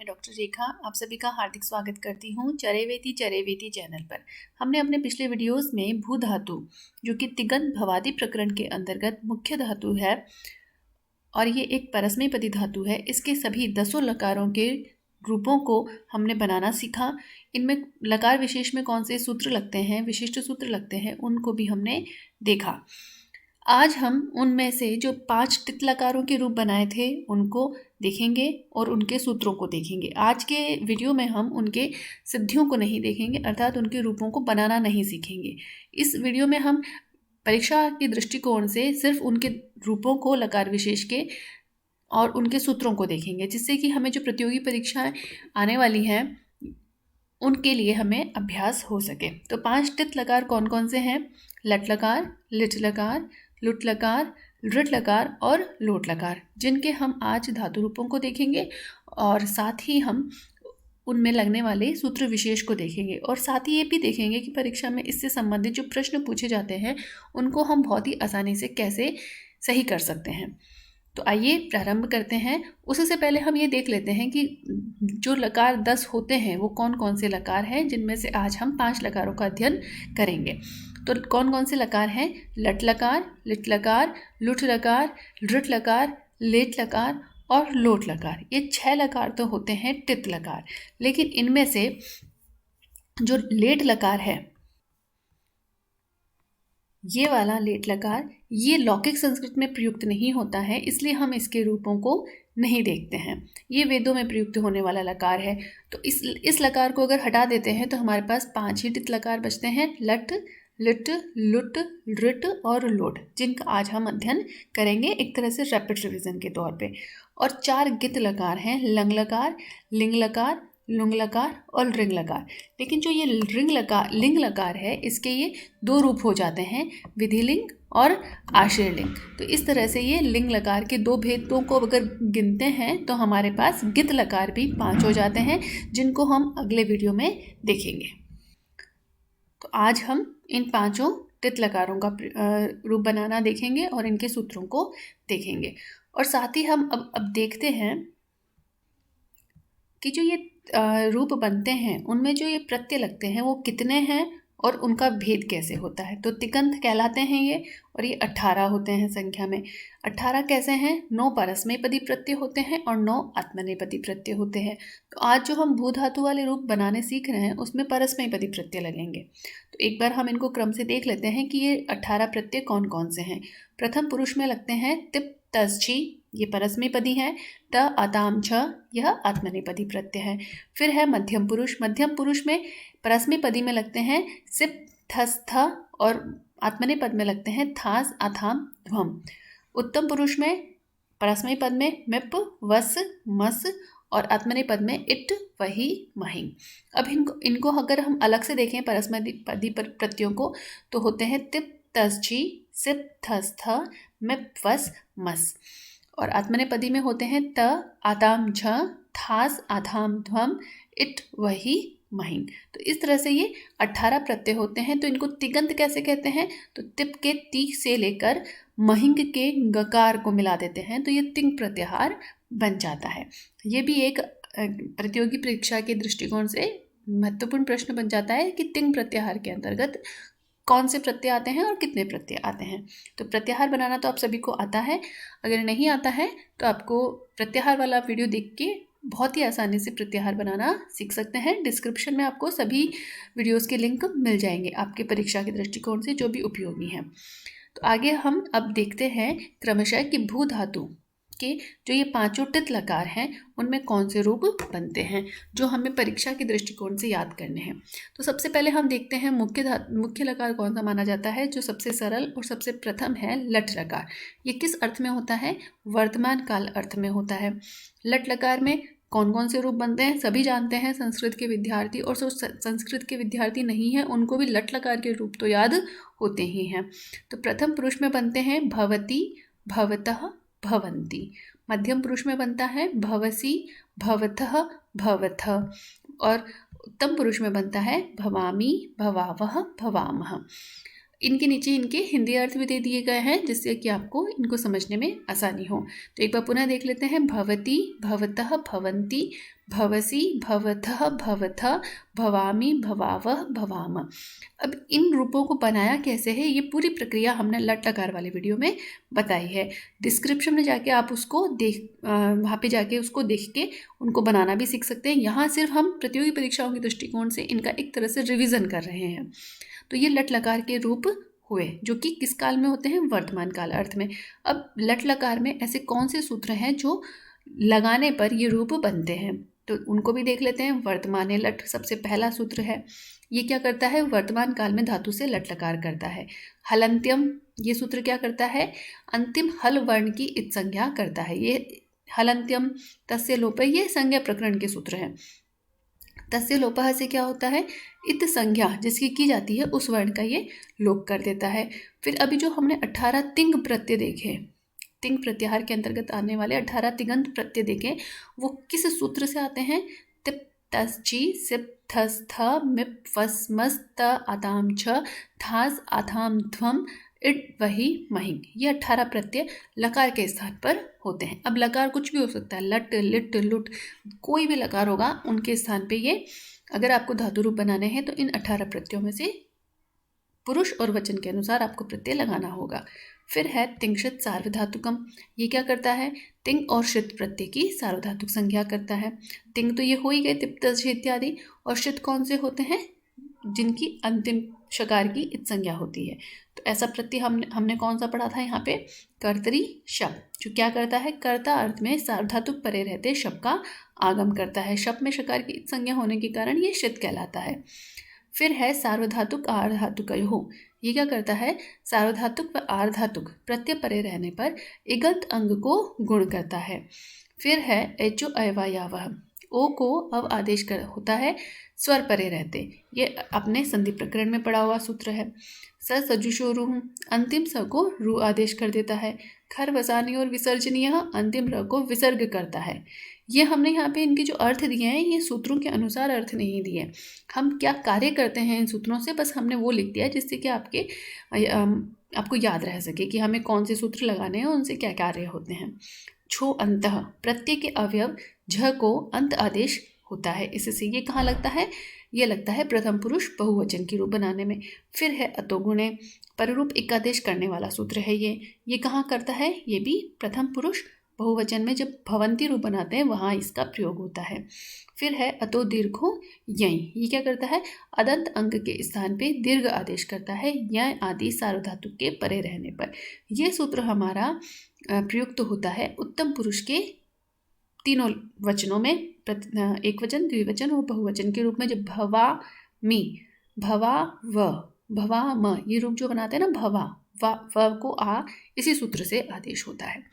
Doctor रेखा आप सभी का हार्दिक स्वागत करती हूँ चरेवेति चैनल पर। हमने अपने पिछले वीडियोस में भू धातु जो कि तिगंत भवादि प्रकरण के अंतर्गत मुख्य धातु है और ये एक परस्मैपदी धातु है, इसके सभी 10 लकारों के रूपों को हमने बनाना सीखा। इनमें लकार विशेष में कौन से सूत्र लगते हैं, विशिष्ट सूत्र लगते हैं, उनको भी हमने देखा। आज हम उनमें से जो 5 तित लकारों के रूप बनाए थे उनको देखेंगे और उनके सूत्रों को देखेंगे। आज के वीडियो में हम उनके सिद्धियों को नहीं देखेंगे, अर्थात उनके रूपों को बनाना नहीं सीखेंगे। इस वीडियो में हम परीक्षा के दृष्टिकोण से सिर्फ उनके रूपों को, लकार विशेष के और उनके सूत्रों को देखेंगे, जिससे कि हमें जो प्रतियोगी परीक्षाएं आने वाली हैं उनके लिए हमें अभ्यास हो सके। तो 5 तित लकार कौन कौन से हैं? लट लकार, लिट लकार, लुट लकार, लृट लकार और लोट लकार, जिनके हम आज धातु रूपों को देखेंगे और साथ ही हम उनमें लगने वाले सूत्र विशेष को देखेंगे। और साथ ही ये भी देखेंगे कि परीक्षा में इससे संबंधित जो प्रश्न पूछे जाते हैं उनको हम बहुत ही आसानी से कैसे सही कर सकते हैं। तो आइए प्रारंभ करते हैं। उससे पहले हम ये देख लेते हैं कि जो लकार 10 होते हैं वो कौन कौन से लकार हैं, जिनमें से आज हम 5 लकारों का अध्ययन करेंगे। तो कौन कौन से लकार हैं? लट लकार, लिट लकार, लुट लकार, लृट लकार, लेट लकार और लोट लकार। ये 6 लकार तो होते हैं तित लकार, लेकिन इनमें से जो लेट लकार है, ये वाला लेट लकार, ये लौकिक संस्कृत में प्रयुक्त नहीं होता है, इसलिए हम इसके रूपों को नहीं देखते हैं। ये वेदों में प्रयुक्त होने वाला लकार है। तो इस लकार को अगर हटा देते हैं तो हमारे पास 5 ही तित लकार बचते हैं, लट, लिट, लुट, लृट और लोट, जिनका आज हम अध्ययन करेंगे एक तरह से रैपिड रिवीजन के तौर पे। और 4 गित लकार हैं, लंग लकार, लिंग लकार, लुंग लकार और रिंग लकार। लेकिन जो ये लिंग लकार है, इसके ये 2 रूप हो जाते हैं, विधिलिंग और आश्रयलिंग। तो इस तरह से ये लिंग लकार के 2 भेदों को अगर गिनते हैं तो हमारे पास गित लकार भी 5 हो जाते हैं, जिनको हम अगले वीडियो में देखेंगे। तो आज हम इन 5 तित लकारों का रूप बनाना देखेंगे और इनके सूत्रों को देखेंगे। और साथ ही हम अब देखते हैं कि जो ये रूप बनते हैं उनमें जो ये प्रत्यय लगते हैं वो कितने हैं और उनका भेद कैसे होता है। तो तिगंत कहलाते हैं ये, और ये 18 होते हैं संख्या में। 18 कैसे हैं? 9 परस्मैपदी प्रत्यय होते हैं और 9 आत्मनेपदी प्रत्यय होते हैं। तो आज जो हम भू धातु वाले रूप बनाने सीख रहे हैं उसमें परस्मैपदी प्रत्यय लगेंगे। तो एक बार हम इनको क्रम से देख लेते हैं कि ये 18 प्रत्यय कौन कौन से हैं। प्रथम पुरुष में लगते हैं तिप, तस, छी, ये परस्मैपदी है। त, आताम, छ, यह आत्मनेपदी प्रत्यय है। फिर है मध्यम पुरुष में परस्मैपदी में लगते हैं सिप, थस, थ और आत्मनेपद में लगते हैं थास, अथाम, ध्वम। उत्तम पुरुष में परस्मैपद में मिप, वस, मस और आत्मनेपद में इट, वही, महिं। अब इनको अगर हम अलग से देखें परस्मैपदी प्रत्ययों को तो होते हैं तिप, तस, छी, सिप, थस, थ, मिप, वस, मस। और आत्मनेपदी में होते हैं त, आताम, झ, थास, आधाम, ध्वम, इट, वही, महिं। तो इस तरह से ये 18 प्रत्यय होते हैं। तो इनको तिगंत कैसे कहते हैं? तो तिप के ती से लेकर महिंग के गकार को मिला देते हैं तो ये तिंग प्रत्याहार बन जाता है। ये भी एक प्रतियोगी परीक्षा के दृष्टिकोण से महत्वपूर्ण प्रश्न बन जाता है कि तिंग प्रत्याहार के अंतर्गत कौन से प्रत्यय आते हैं और कितने प्रत्यय आते हैं। तो प्रत्याहार बनाना तो आप सभी को आता है। अगर नहीं आता है तो आपको प्रत्याहार वाला वीडियो देख के बहुत ही आसानी से प्रत्याहार बनाना सीख सकते हैं। डिस्क्रिप्शन में आपको सभी वीडियोस के लिंक मिल जाएंगे आपके परीक्षा के दृष्टिकोण से जो भी उपयोगी हैं। तो आगे हम अब देखते हैं क्रमशः कि भू धातु के जो ये 5 तित लकार हैं उनमें कौन से रूप बनते हैं जो हमें परीक्षा के दृष्टिकोण से याद करने हैं। तो सबसे पहले हम देखते हैं मुख्य लकार कौन सा माना जाता है। जो सबसे सरल और सबसे प्रथम है लट लकार। ये किस अर्थ में होता है? वर्तमान काल अर्थ में होता है। लट लकार में कौन कौन से रूप बनते हैं सभी जानते हैं संस्कृत के विद्यार्थी, और जो संस्कृत के विद्यार्थी नहीं हैं उनको भी लट लकार के रूप तो याद होते ही हैं। तो प्रथम पुरुष में बनते हैं भवती, भवतः, भवन्ति। मध्यम पुरुष में बनता है भवसी, भवतः, भवथ। और उत्तम पुरुष में बनता है भवामी, भवावह, भवामह। इनके नीचे इनके हिंदी अर्थ भी दे दिए गए हैं जिससे कि आपको इनको समझने में आसानी हो। तो एक बार पुनः देख लेते हैं। भवती, भवतः, भवन्ति, भवसी, भवथः, भवथ, भवामी, भवावह, भवाम। अब इन रूपों को बनाया कैसे है, ये पूरी प्रक्रिया हमने लट लकार वाले वीडियो में बताई है। डिस्क्रिप्शन में जाके आप उसको वहाँ पे जाके उसको देख के उनको बनाना भी सीख सकते हैं। यहाँ सिर्फ हम प्रतियोगी परीक्षाओं के दृष्टिकोण से इनका एक तरह से रिविज़न कर रहे हैं। तो ये लट लकार के रूप हुए, जो कि किस काल में होते हैं, वर्तमान काल अर्थ में। अब लट लकार में ऐसे कौन से सूत्र हैं जो लगाने पर ये रूप बनते हैं, तो उनको भी देख लेते हैं। वर्तमान लट सबसे पहला सूत्र है। ये क्या करता है, वर्तमान काल में धातु से लट लकार करता है। हलंत्यम, ये सूत्र क्या करता है, अंतिम हल वर्ण की इत संज्ञा करता है। ये हलंत्यम। तस्य लोप, ये संज्ञा प्रकरण के सूत्र हैं। तस्य लोपः से क्या होता है, इत संज्ञा जिसकी की जाती है उस वर्ण का ये लोप कर देता है। फिर अभी जो हमने 18 तिंग प्रत्यय देखे, तिंग प्रत्याहार के अंतर्गत आने वाले 18 तिगंत प्रत्यय देखे, वो किस सूत्र से आते हैं, तिप तस ची सिप थस थ मिप फस मस त आताम छ थास आथाम ध्वम इट वही महिंग। ये 18 प्रत्यय लकार के स्थान पर होते हैं। अब लकार कुछ भी हो सकता है, लट लिट लुट, कोई भी लकार होगा उनके स्थान पे ये, अगर आपको धातु रूप बनाने हैं तो इन 18 प्रत्ययों में से पुरुष और वचन के अनुसार आपको प्रत्यय लगाना होगा। फिर है तिंशित सार्वधातुकम। ये क्या करता है, तिंग और शित प्रत्यय की सार्वधातुक संज्ञा करता है। तिंग तो ये हो ही गए, तिप तस इत्यादि। और शित कौन से होते हैं, जिनकी अंतिम शकार की इत संज्ञा होती है। तो ऐसा प्रत्यय हमने कौन सा पढ़ा था यहाँ पे, कर्तरी शब्द, जो क्या करता है, कर्ता अर्थ में सार्वधातुक परे रहते शब्द का आगम करता है। शब्द में शकार की इत संज्ञा होने के कारण ये शित कहलाता है। फिर है सार्वधातुक आर्धातुकयोः। ये क्या करता है, सार्वधातुक व आर्धातुक प्रत्यय परे रहने पर इगंत अंग को गुण करता है। फिर है एचो अयवायावः। ओ को अव आदेश कर होता है स्वर परे रहते, ये अपने संधि प्रकरण में पढ़ा हुआ सूत्र है। स सजुषो रुह, अंतिम स को रू आदेश कर देता है। खर वसानी और विसर्जनीय, अंतिम र को विसर्ग करता है। ये हमने यहाँ पे इनके जो अर्थ दिए हैं, ये सूत्रों के अनुसार अर्थ नहीं दिए। हम क्या कार्य करते हैं इन सूत्रों से, बस हमने वो लिख दिया जिससे कि आपको याद रह सके कि हमें कौन से सूत्र लगाने हैं, उनसे क्या कार्य होते हैं। छो अंतः, प्रत्यय के अवयव झ को अंत आदेश होता है, इससे ये कहाँ लगता है, ये लगता है प्रथम पुरुष बहुवचन की रूप बनाने में। फिर है अतोगुणे, पररूप एकादेश करने वाला सूत्र है ये कहाँ करता है, ये भी प्रथम पुरुष बहुवचन में जब भवंती रूप बनाते हैं वहाँ इसका प्रयोग होता है। फिर है अतो दीर्घो यहीं, ये क्या करता है, अदंत अंग के स्थान पे दीर्घ आदेश करता है, यं आदि सार्वधातुक के परे रहने पर। यह सूत्र हमारा प्रयुक्त होता है उत्तम पुरुष के तीनों वचनों में, एक वचन, द्विवचन और बहुवचन के रूप में। जब भवा मी, भवा व, भवा म, ये रूप जो बनाते हैं ना, भवा व को आ, इसी सूत्र से आदेश होता है।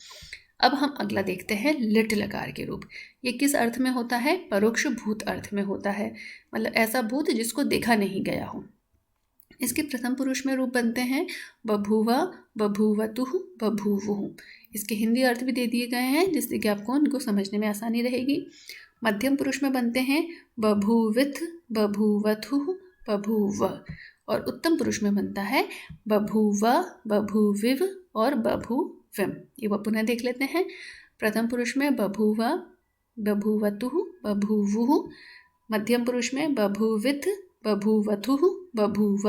अब हम अगला देखते हैं लिट लकार के रूप। ये किस अर्थ में होता है, परोक्ष भूत अर्थ में होता है, मतलब ऐसा भूत जिसको देखा नहीं गया हो। इसके प्रथम पुरुष में रूप बनते हैं बभूवा, बभूवतुः, बभूवुः। इसके हिंदी अर्थ भी दे दिए गए हैं जिससे कि आपको उनको समझने में आसानी रहेगी। मध्यम पुरुष में बनते हैं बभूविथ, बभूवथुः, बभूव। और उत्तम पुरुष में बनता है बभूवा, बभूविव और बभूविम। ये वो पुनः देख लेते हैं। प्रथम पुरुष में बभूवा, बभूवतुः, बभूवुः। मध्यम पुरुष में बभूविथ, बभूवथुः, बभूव।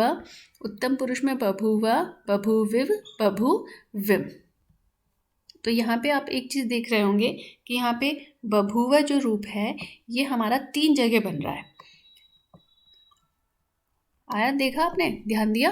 उत्तम पुरुष में बभूवा, बभूविव, बभूविम। तो यहाँ पे आप एक चीज़ देख रहे होंगे कि यहाँ पे बभूव जो रूप है ये हमारा 3 जगह बन रहा है। आया, देखा आपने, ध्यान दिया।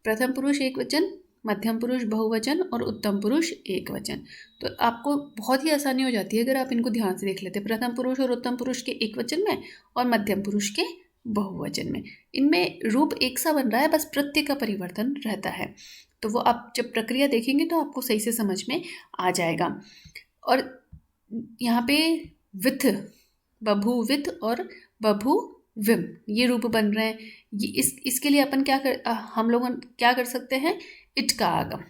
प्रथम पुरुष एक वचन, मध्यम पुरुष बहुवचन और उत्तम पुरुष एक वचन। तो आपको बहुत ही आसानी हो जाती है अगर आप इनको ध्यान से देख लेते, प्रथम पुरुष और उत्तम पुरुष के एक वचन में और मध्यम पुरुष के बहुवचन में। इनमें रूप एक सा बन रहा है, बस प्रत्यय का परिवर्तन रहता है। तो वो आप जब प्रक्रिया देखेंगे तो आपको सही से समझ में आ जाएगा। और यहाँ पे विथ, बभूविथ और बभूविम ये रूप बन रहे हैं। ये इसके लिए अपन हम लोग क्या कर सकते हैं, इट का आगम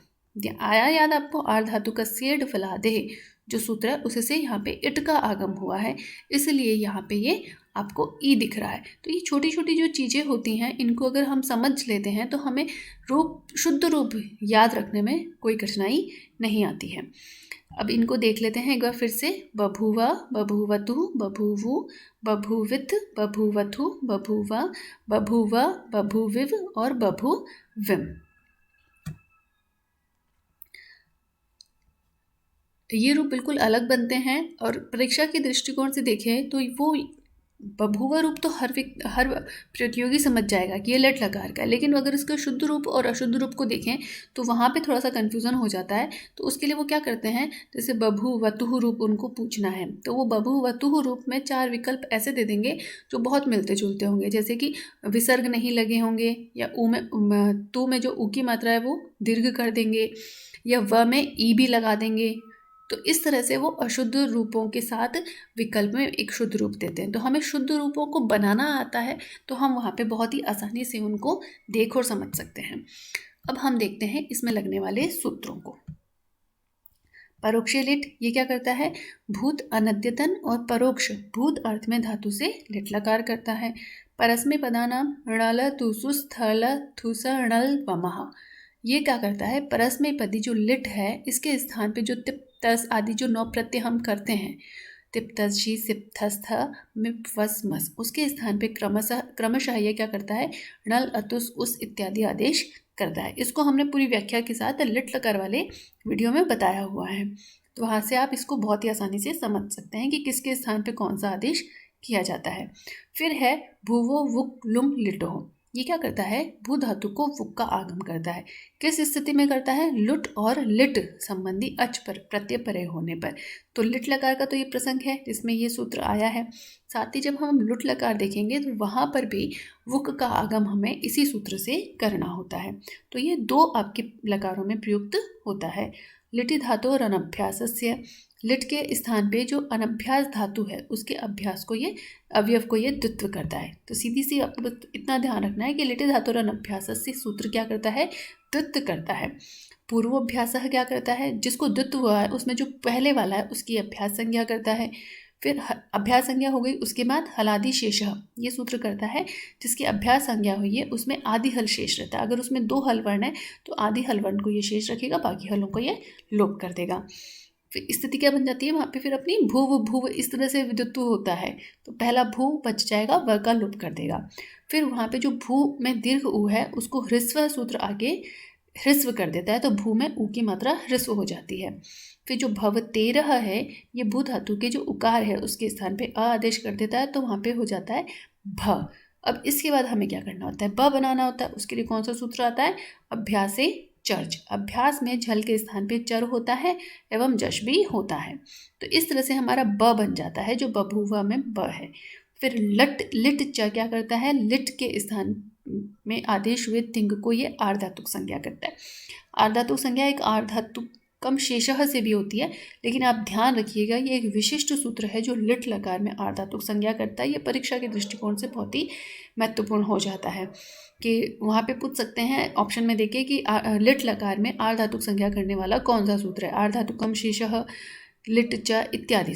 आया याद आपको, आर्धातुकस्य ड फलादेः जो सूत्र है उससे यहाँ पे इट का आगम हुआ है, इसलिए यहाँ पे ये आपको ई दिख रहा है। तो ये छोटी छोटी जो चीज़ें होती हैं इनको अगर हम समझ लेते हैं तो हमें रूप, शुद्ध रूप याद रखने में कोई कठिनाई नहीं आती है। अब इनको देख लेते हैं एक बार फिर से। बभूवा, बभूवतु, बभूवु, बभूवित, बभूवथु, बभूवा, बभूवा, बभूविव और बभूविम। ये रूप बिल्कुल अलग बनते हैं और परीक्षा के दृष्टिकोण से देखें तो वो बभूवा रूप तो हर प्रतियोगी समझ जाएगा कि ये लट लकार का है, लेकिन अगर इसका शुद्ध रूप और अशुद्ध रूप को देखें तो वहाँ पे थोड़ा सा कन्फ्यूज़न हो जाता है। तो उसके लिए वो क्या करते हैं, जैसे बभूवतुः रूप उनको पूछना है तो वो बभूवतुः रूप में 4 विकल्प ऐसे दे देंगे जो बहुत मिलते जुलते होंगे, जैसे कि विसर्ग नहीं लगे होंगे, या ऊ में तू में जो ऊ की मात्रा है वो दीर्घ कर देंगे, या व में ई भी लगा देंगे। तो इस तरह से वो अशुद्ध रूपों के साथ विकल्प में एक शुद्ध रूप देते हैं। तो हमें शुद्ध रूपों को बनाना आता है तो हम वहाँ पे बहुत ही आसानी से उनको देख और समझ सकते हैं। अब हम देखते हैं इसमें लगने वाले सूत्रों को। परोक्ष लिट ये क्या करता है, भूत अनद्यतन और परोक्ष भूत अर्थ में धातु से लिट लकार करता है। परस्मै पदानाम णल तुसु स्थल थुस णल वमः ये क्या करता है, परस्मै पदी जो लिट है इसके स्थान पे जो तिप तस आदि जो 9 प्रत्यय हम करते हैं, तिप तस शी सिप थस थ मिप वस मस, उसके स्थान पे क्रमशः ये क्या करता है, णल अतुस उस इत्यादि आदेश करता है। इसको हमने पूरी व्याख्या के साथ लिट लकार वाले वीडियो में बताया हुआ है, तो वहाँ से आप इसको बहुत ही आसानी से समझ सकते हैं कि किसके स्थान पे कौन सा आदेश किया जाता है। फिर है भूवो वुक लुम लिटो, ये क्या करता है, भू धातु को वुक का आगम करता है। किस स्थिति में करता है, लुट और लिट संबंधी अच पर प्रत्यय परे होने पर। तो लिट लकार का तो ये प्रसंग है जिसमें ये सूत्र आया है। साथ ही जब हम लुट लकार देखेंगे तो वहाँ पर भी वुक का आगम हमें इसी सूत्र से करना होता है। तो ये 2 आपके लकारों में प्रयुक्त होता है। लिटि धातु और अनभ्यासस्य, लिट के स्थान पे जो अनभ्यास धातु है उसके अभ्यास को ये अवयव को ये द्वित्व करता है। तो सीधी सी आपको इतना ध्यान रखना है कि लिटि धातु और अनभ्यास से सूत्र क्या करता है, द्वित्व करता है। पूर्वाभ्यास क्या करता है, जिसको द्वित्व हुआ है उसमें जो पहले वाला है उसकी अभ्यास संज्ञा करता है। फिर अभ्यास संज्ञा हो गई, उसके बाद हलादि शेष ये सूत्र करता है जिसकी अभ्यास संज्ञा हुई है उसमें आदि हल शेष रहता है। अगर उसमें 2 हल वर्ण है तो आदि हल वर्ण को ये शेष रखेगा, बाकी हलों को ये लोप कर देगा। फिर स्थिति क्या बन जाती है वहाँ पे, फिर अपनी भूव इस तरह से विद्युत्व होता है तो पहला भू बच जाएगा, व का लोप कर देगा। फिर वहाँ पे जो भू में दीर्घ ऊ है उसको ह्रस्व सूत्र आगे ह्रस्व कर देता है तो भू में ऊ की मात्रा ह्रस्व हो जाती है। फिर जो भव 13 है ये भू धातु के जो उकार है उसके स्थान पे अ आदेश कर देता है तो वहाँ पे हो जाता है भ। अब इसके बाद हमें क्या करना होता है, ब बनाना होता है। उसके लिए कौन सा सूत्र आता है, अभ्यासे चर्च। अभ्यास में झल के स्थान पे चर होता है एवं जश भी होता है। तो इस तरह से हमारा ब बन जाता है जो बभूवा में ब है। फिर लट लिट च क्या करता है, लिट के स्थान में आदेश हुए तिंग को ये आर्धातुक संज्ञा करता है। आर्धातुक संज्ञा एक आर्धातुक कम शेषः से भी होती है, लेकिन आप ध्यान रखिएगा ये एक विशिष्ट सूत्र है जो लिट लकार में आर्धातुक संज्ञा करता है। ये परीक्षा के दृष्टिकोण से बहुत ही महत्वपूर्ण हो जाता है कि वहाँ पे पूछ सकते हैं ऑप्शन में देखिए कि लिट लकार में आर्धातुक संज्ञा करने वाला कौन सा सूत्र है। आर्धातुकम शेषः, लिट च इत्यादि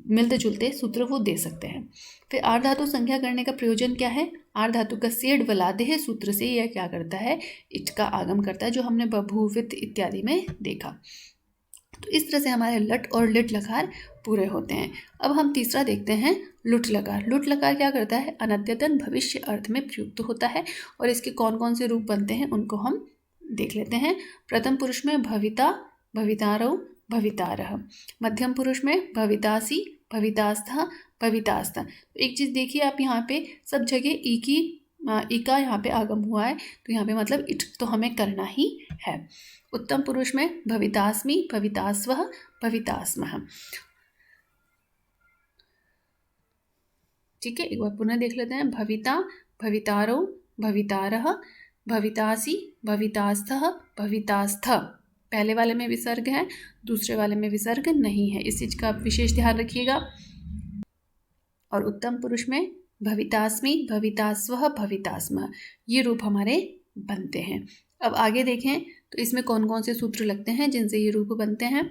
मिलते जुलते सूत्र वो दे सकते हैं। फिर आर्धातु संज्ञा करने का प्रयोजन क्या है, आर्धातु का सेड वलादेह सूत्र से यह क्या करता है, इट का आगम करता है जो हमने बभूवित इत्यादि में देखा। तो इस तरह से हमारे लट और लिट लकार पूरे होते हैं। अब हम तीसरा देखते हैं लुट लकार। लुट लकार क्या करता है, अनद्यतन भविष्य अर्थ में प्रयुक्त होता है और इसके कौन कौन से रूप बनते हैं उनको हम देख लेते हैं। प्रथम पुरुष में भविता, भवितारौ, भवितारः। मध्यम पुरुष में भवितासी, भवितास्था, भवितास्ता। तो एक चीज़ देखिए आप यहाँ पे सब जगह ई का यहाँ पे आगम हुआ है तो यहाँ पे मतलब इट तो हमें करना ही है। उत्तम पुरुष में भवितास्मि, भवितास्वः, भवितास्मः। ठीक है, एक बार पुनः देख लेते हैं। भविता, भवितारौ, भवितारः, भवितासी, भवितास्थः, भवितास्थ। पहले वाले में विसर्ग है, दूसरे वाले में विसर्ग नहीं है, इस चीज़ का आप विशेष ध्यान रखिएगा। और उत्तम पुरुष में भवितास्मि, भवितास्वः, भवितास्मः ये रूप हमारे बनते हैं। अब आगे देखें तो इसमें कौन कौन से सूत्र लगते हैं जिनसे ये रूप बनते हैं।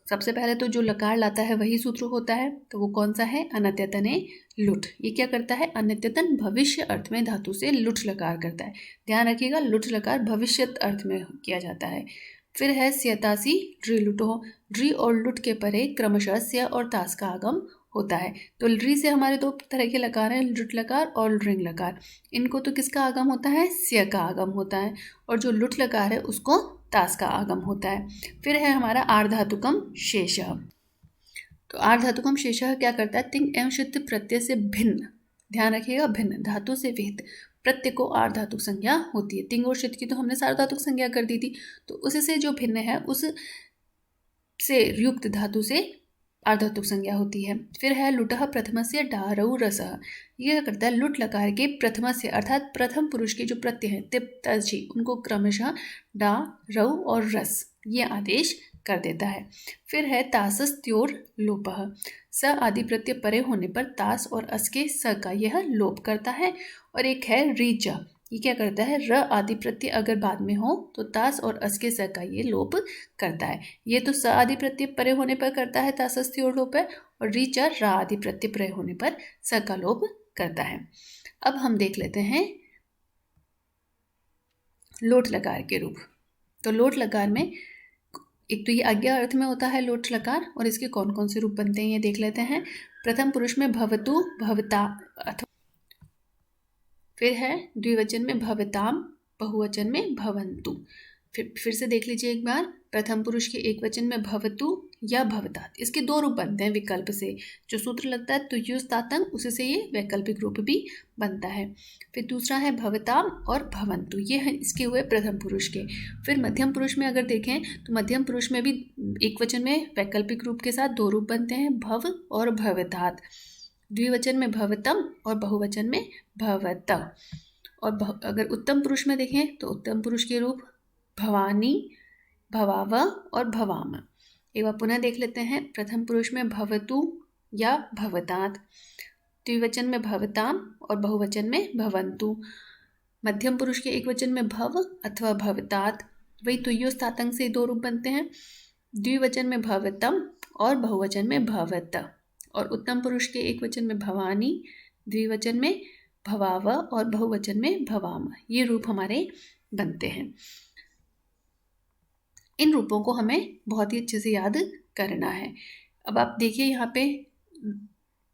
सबसे पहले तो जो लकार लाता है वही सूत्र होता है, तो वो कौन सा है, अनद्यतने लुट। ये क्या करता है, अनद्यतन भविष्य अर्थ में धातु से लुट लकार करता है। ध्यान रखिएगा लुट लकार भविष्यत अर्थ में किया जाता है। फिर है स्यतासी ड्री लुटो। ड्री और लुट के परे क्रमशः स्य और तास का आगम होता है। तो ड्री से हमारे दो तरह के लकार हैं, लुट लकार और लृंग लकार। इनको तो किसका आगम होता है? स्य का आगम होता है। और जो लुट लकार है उसको तास का आगम होता है। फिर है हमारा आर्धातुकम शेषः। तो आर्धातुकम शेषः क्या करता है? तिंग एवं शुद्ध प्रत्यय से भिन्न, ध्यान रखिएगा, भिन्न धातु से विहित प्रत्यय को आर्धातुक संज्ञा होती है। तिंग और शुद्ध की तो हमने सार्वधातुक संज्ञा कर दी थी, तो उससे जो भिन्न है उस से युक्त धातु से आर्धातुक संज्ञा होती है। फिर है लुटः प्रथमस्य डारौ रसः। यह करता है लुट लकार के प्रथमस्य अर्थात प्रथम पुरुष के जो प्रत्यय हैं तिप तजी, उनको क्रमशः डा रौ और रस ये आदेश कर देता है। फिर है तासस्त्योर लोपः। स आदि प्रत्यय परे होने पर तास और अस के स का यह लोप करता है। और एक है रीच, ये क्या करता है? र आदि प्रत्यय अगर बाद में हो तो तास और अस के स का ये लोप करता है। ये तो स आदि प्रत्यय परे होने पर करता है तासस्त्योर लोप है, और रीचा र आदि प्रत्यय परे होने पर स का लोप करता है। अब हम देख लेते हैं लोट लकार के रूप। तो लोट लकार में एक तो ये आज्ञा अर्थ में होता है लोट लकार, और इसके कौन कौन से रूप बनते हैं ये देख लेते हैं। प्रथम पुरुष में भवतु भवता, अथवा फिर है द्विवचन में भवताम, बहुवचन में भवन्तु। फिर से देख लीजिए एक बार, प्रथम पुरुष के एक वचन में भवतु या भवतात, इसके दो रूप बनते हैं विकल्प से। जो सूत्र लगता है तुयुस तातंग, उसी से ये वैकल्पिक रूप भी बनता है। फिर दूसरा है भवताम और भवन्तु, ये है इसके हुए प्रथम पुरुष के। फिर मध्यम पुरुष में अगर देखें तो मध्यम पुरुष में भी एक वचन में वैकल्पिक रूप के साथ दो रूप बनते हैं, भव और भवतात। द्विवचन में भवतम और बहुवचन में भवत। और अगर उत्तम पुरुष में देखें तो उत्तम पुरुष के रूप भवानी, भवाव और भवाम। एक बार पुनः देख लेते हैं। प्रथम पुरुष में भवतु या भवतात, द्विवचन में भवताम और बहुवचन में भवन्तु। मध्यम पुरुष के एक वचन में भव अथवा भवतात, वही तुयोस तातंग से दो रूप बनते हैं, द्विवचन में भवतम और बहुवचन में भवत। और उत्तम पुरुष के एक वचन में भवानी, द्विवचन में भवाव और बहुवचन में भवाम। ये रूप हमारे बनते हैं। इन रूपों को हमें बहुत ही अच्छे से याद करना है। अब आप देखिए यहाँ पे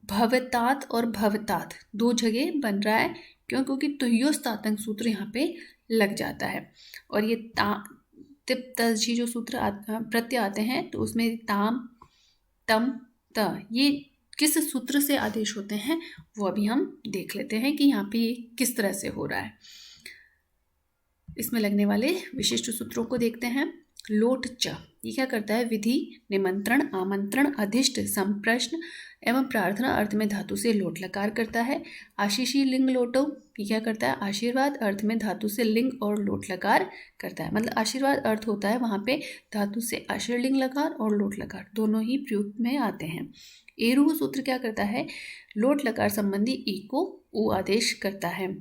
भवतात और भवतात दो जगह बन रहा है, क्यों? क्योंकि तुह्योस तातंग सूत्र यहाँ पे लग जाता है। और ये तिप तजी जो सूत्र प्रत्यय आते हैं तो उसमें ताम, तम, त, ये किस सूत्र से आदेश होते हैं वो अभी हम देख लेते हैं कि यहाँ पे ये किस तरह से हो रहा है। इसमें लगने वाले विशिष्ट सूत्रों को देखते हैं। लोट च, ये क्या करता है? विधि, निमंत्रण, आमंत्रण, अधिष्ट, संप्रश्न एवं प्रार्थना अर्थ में धातु से लोट लकार करता है। आशीषी लिंग लोटो, ये क्या करता है? आशीर्वाद अर्थ में धातु से लिंग और लोट लकार करता है। मतलब आशीर्वाद अर्थ होता है वहाँ पे धातु से आशीर्लिंग लकार और लोट लकार दोनों ही प्रयुक्त में आते हैं। एरुह सूत्र क्या करता है? लोट लकार संबंधी ई को उ आदेश करता है।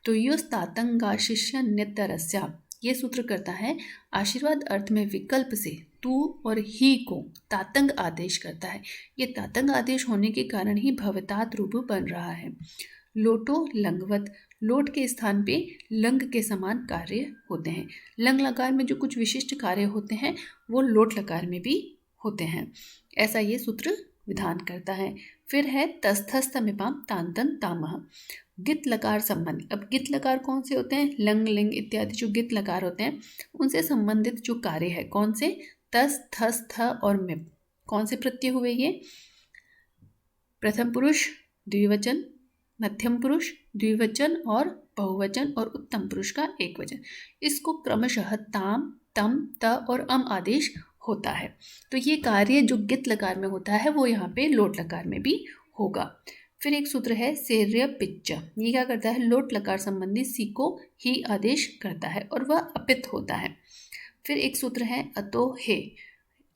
तो युस तातंगाशिष्य नित्यरस्या, ये सूत्र करता है आशीर्वाद अर्थ में विकल्प से तू और ही को तातंग आदेश करता है। ये तातंग आदेश होने के कारण ही भवतात रूप बन रहा है। लोटो लंगवत, लोट के स्थान पे लंग के समान कार्य होते हैं। लंग लकार में जो कुछ विशिष्ट कार्य होते हैं वो लोट लकार में भी होते हैं, ऐसा ये सूत्र विधान करता है। फिर है तस्थस्थमिपाम तांतन तामह, गित लकार संबंधी। अब गित लकार कौन से होते हैं? लंग, लिंग इत्यादि जो गित लकार होते हैं उनसे संबंधित जो कार्य है, कौन से? तस, थस, थ और मिप। कौन से प्रत्यय हुए ये? प्रथम पुरुष द्विवचन, मध्यम पुरुष द्विवचन और बहुवचन, और उत्तम पुरुष का एक वचन। इसको क्रमशः ताम, तम, त और अम आदेश होता है। तो ये कार्य जो गित लकार में होता है वो यहाँ पे लोट लकार में भी होगा। फिर एक सूत्र है सेर्य पिच्च, ये क्या करता है? लोट लकार संबंधी सी को ही आदेश करता है और वह अपित होता है। फिर एक सूत्र है अतो हे,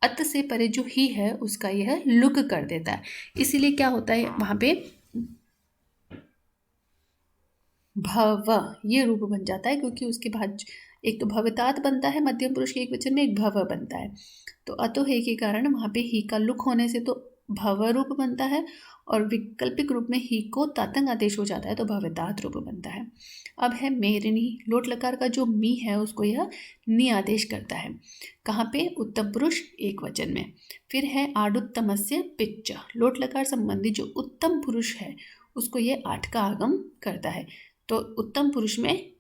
अत से परे जो ही है उसका यह लुक कर देता है, इसीलिए क्या होता है वहाँ पे भव ये रूप बन जाता है, क्योंकि उसके बाद एक तो भवतात बनता है मध्यम पुरुष के एक वचन में, एक भव बनता है। तो अतो हे के कारण वहाँ पे ही का लुक होने से तो भव रूप बनता है, और वैकल्पिक रूप में ही को तातंग आदेश हो जाता है तो भवितात रूप बनता है। अब है मेरिणी। लोट लकार का जो मी है उसको यह नि आदेश करता है। कहाँ पे? उत्तम पुरुष एक वचन में। फिर है आडुत्तमस्य पिच्च। लोट लकार संबंधी जो उत्तम पुरुष है उसको ये 8 का आगम करता है। तो उत्तम पुरुष में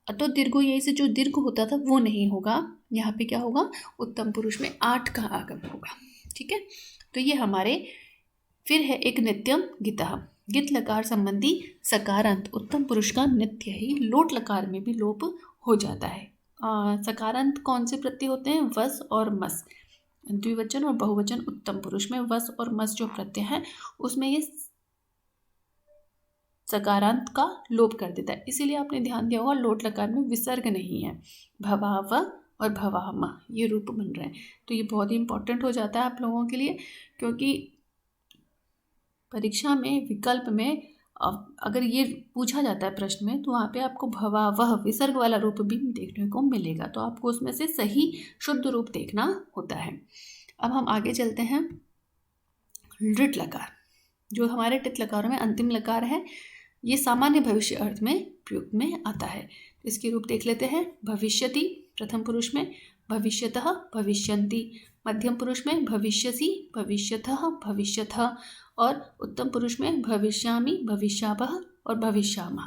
अतो दीर्घो यही से जो दीर्घ होता था वो नहीं होगा, यहाँ पे क्या होगा? उत्तम पुरुष में 8 का आगम होगा। ठीक है, तो ये हमारे फिर है एक नित्यम गितः। गित लकार संबंधी सकारांत उत्तम पुरुष का नित्य ही लोट लकार में भी लोप हो जाता है। सकारांत कौन से प्रत्यय होते हैं? वस और मस। द्विवचन और बहुवचन उत्तम पुरुष में वस और मस जो प्रत्यय है उसमें ये सकारांत का लोप कर देता है। इसीलिए आपने ध्यान दिया होगा लोट लकार में विसर्ग नहीं है। भवाव और भवाम ये रूप बन रहे हैं। तो ये बहुत ही इंपॉर्टेंट हो जाता है आप लोगों के लिए, क्योंकि परीक्षा में विकल्प में अगर ये पूछा जाता है प्रश्न में तो वहाँ पे आपको भवावह विसर्ग वाला रूप भी देखने को मिलेगा। तो आपको उसमें से सही शुद्ध रूप देखना होता है। अब हम आगे चलते हैं। लृट लकार जो हमारे टित लकारों में अंतिम लकार है, ये सामान्य भविष्य अर्थ में प्रयोग में आता है। तो इसके रूप देख लेते हैं। भविष्यति प्रथम पुरुष में, भविष्यतः भविष्यन्ति मध्यम पुरुष में, भविष्यसि भविष्यतः भविष्यतः, और उत्तम पुरुष में भविष्यामि भविष्यावः और भविष्यामः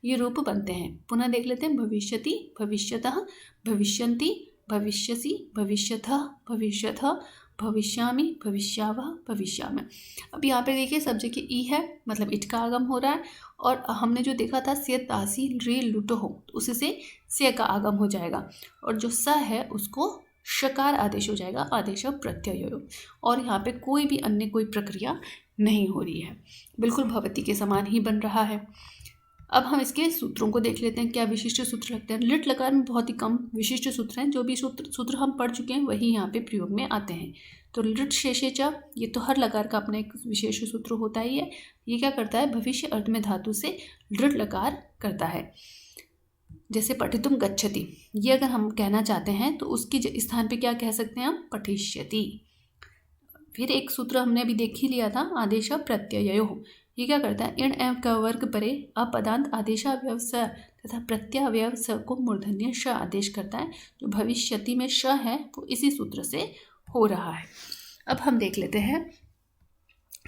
ये रूप बनते हैं। पुनः देख लेते हैं। भविष्यति भविष्यतः भविष्यन्ति भविष्यसि भविष्यतः भविष्यतः भविष्यामि भविष्यावः भविष्यामः। अब यहाँ पे देखिए सब जगह ई है, मतलब इट का आगम हो रहा है, और हमने जो देखा था से तासी रे लुटो हो तो उसी से से का आगम हो जाएगा, और जो स है उसको शकार आदेश हो जाएगा, आदेश प्रत्यय। और यहाँ पे कोई भी अन्य कोई प्रक्रिया नहीं हो रही है, बिल्कुल भवती के समान ही बन रहा है। अब हम इसके सूत्रों को देख लेते हैं, क्या विशिष्ट सूत्र लगते हैं। लिट लकार में बहुत ही कम विशिष्ट सूत्र हैं, जो भी सूत्र हम पढ़ चुके हैं वही यहाँ पे प्रयोग में आते हैं। तो लिट शेषे च ये तो हर लकार का अपना एक विशेष सूत्र होता ही है। ये क्या करता है? भविष्य अर्थ में धातु से लिट लकार करता है। जैसे पठितुम गच्छति, ये अगर हम कहना चाहते हैं तो उसकी स्थान पे क्या कह सकते हैं हम? पठिष्यति। फिर एक सूत्र हमने अभी देख ही लिया था, आदेश प्रत्ययो। ये क्या करता है? इण एवं क वर्ग परे अपदांत आदेशावयव स तथा प्रत्यावयव स को मूर्धन्य श आदेश करता है। जो भविष्यति में श है वो इसी सूत्र से हो रहा है। अब हम देख लेते हैं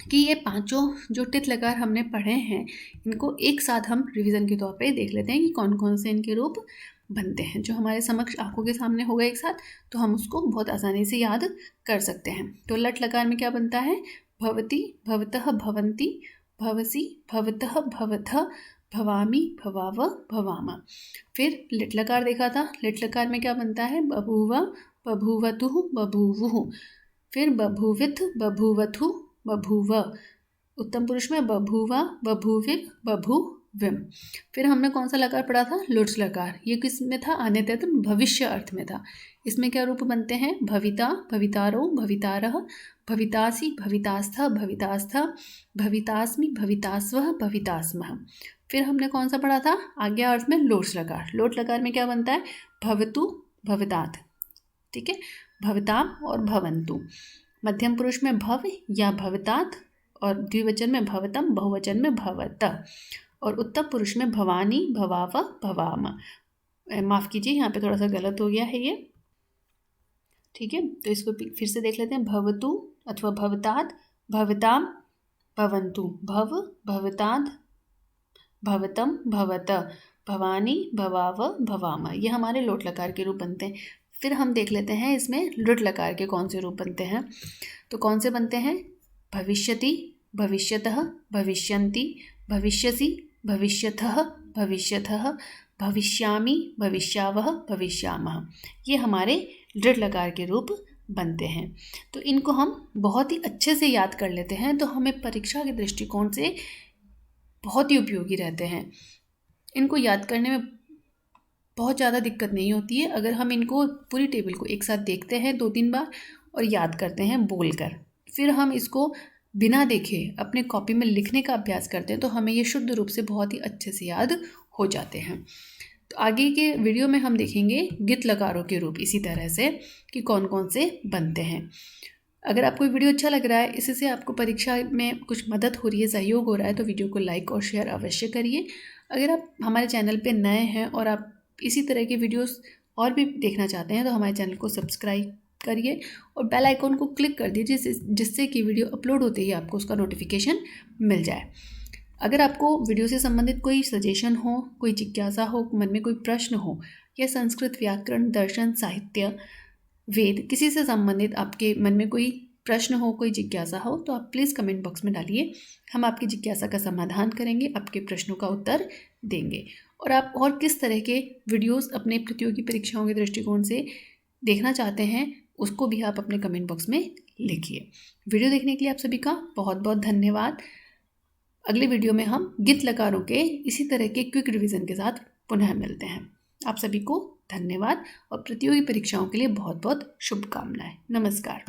कि ये पांचों जो टित लकार हमने पढ़े हैं इनको एक साथ हम रिवीजन के तौर पे देख लेते हैं कि कौन कौन से इनके रूप बनते हैं। जो हमारे समक्ष आंखों के सामने होगा एक साथ तो हम उसको बहुत आसानी से याद कर सकते हैं। तो लट लकार में क्या बनता है? भवति भवतः भवन्ति भवसि भवतः भवतः भवामि भवाव भवामा। फिर लिट लकार देखा था, लिट लकार में क्या बनता है? बभूव बभूवतुः बभूवुः। फिर बभूविथ बभूवथु बभूव। उत्तम पुरुष में बभूवा बभूविव बभूविम। फिर हमने कौन सा लकार पढ़ा था? लुट्स लकार। ये किस में था? आन्यतः भविष्य अर्थ में था। इसमें क्या रूप बनते हैं? भविता भवितारो भवितारः भवितासि भवितास्थ भवितास्थ भवितास्मि भवितास्वः भवितास्मः। फिर हमने कौन सा पढ़ा था? आज्ञा अर्थ में लोट्स लकार। लोट लकार में क्या बनता है? भवतु भवतात। ठीक है, भवताम और भवन्तु। मध्यम पुरुष में भव या भवतात, और द्विवचन में भवतम, बहुवचन में भवत, और उत्तम पुरुष में भवानी भवाव भवाम। माफ़ कीजिए यहाँ पे थोड़ा सा गलत हो गया है ये। ठीक है, तो इसको फिर से देख लेते हैं। भवतु अथवा भवतात भवताम भवन्तु, भव भवतात भवतम भवत, भवानी भवाव भवाम। ये हमारे लोट लकार के रूप बनते हैं। फिर हम देख लेते हैं इसमें लुट लकार के कौन से रूप बनते हैं। तो कौन से बनते हैं? भविष्यति भविष्यतः भविष्यन्ति भविष्यसि भविष्यतः भविष्यतः भविष्यामि भविष्यावः भविष्यामः। ये हमारे लृट लकार के रूप बनते हैं। तो इनको हम बहुत ही अच्छे से याद कर लेते हैं तो हमें परीक्षा के दृष्टिकोण से बहुत ही उपयोगी रहते हैं। इनको याद करने में बहुत ज़्यादा दिक्कत नहीं होती है अगर हम इनको पूरी टेबल को एक साथ देखते हैं 2-3 बार और याद करते हैं बोलकर। फिर हम इसको बिना देखे अपने कॉपी में लिखने का अभ्यास करते हैं तो हमें ये शुद्ध रूप से बहुत ही अच्छे से याद हो जाते हैं। तो आगे के वीडियो में हम देखेंगे गित लकारों के रूप इसी तरह से कि कौन कौन से बनते हैं। अगर आपको वीडियो अच्छा लग रहा है, इससे आपको परीक्षा में कुछ मदद हो रही है, सहयोग हो रहा है, तो वीडियो को लाइक और शेयर अवश्य करिए। अगर आप हमारे चैनल पे नए हैं और आप इसी तरह की वीडियोस और भी देखना चाहते हैं तो हमारे चैनल को सब्सक्राइब करिए और बेल आइकॉन को क्लिक कर दीजिए जिससे कि वीडियो अपलोड होते ही आपको उसका नोटिफिकेशन मिल जाए। अगर आपको वीडियो से संबंधित कोई सजेशन हो, कोई जिज्ञासा हो, मन में कोई प्रश्न हो या संस्कृत, व्याकरण, दर्शन, साहित्य, वेद किसी से संबंधित आपके मन में कोई प्रश्न हो, कोई जिज्ञासा हो, तो आप प्लीज़ कमेंट बॉक्स में डालिए। हम आपकी जिज्ञासा का समाधान करेंगे, आपके प्रश्नों का उत्तर देंगे। और आप और किस तरह के वीडियोस अपने प्रतियोगी परीक्षाओं के दृष्टिकोण से देखना चाहते हैं, उसको भी आप अपने कमेंट बॉक्स में लिखिए। वीडियो देखने के लिए आप सभी का बहुत बहुत धन्यवाद। अगले वीडियो में हम गीत लकारों के इसी तरह के क्विक रिवीजन के साथ पुनः मिलते हैं। आप सभी को धन्यवाद और प्रतियोगी परीक्षाओं के लिए बहुत बहुत शुभकामनाएं। नमस्कार।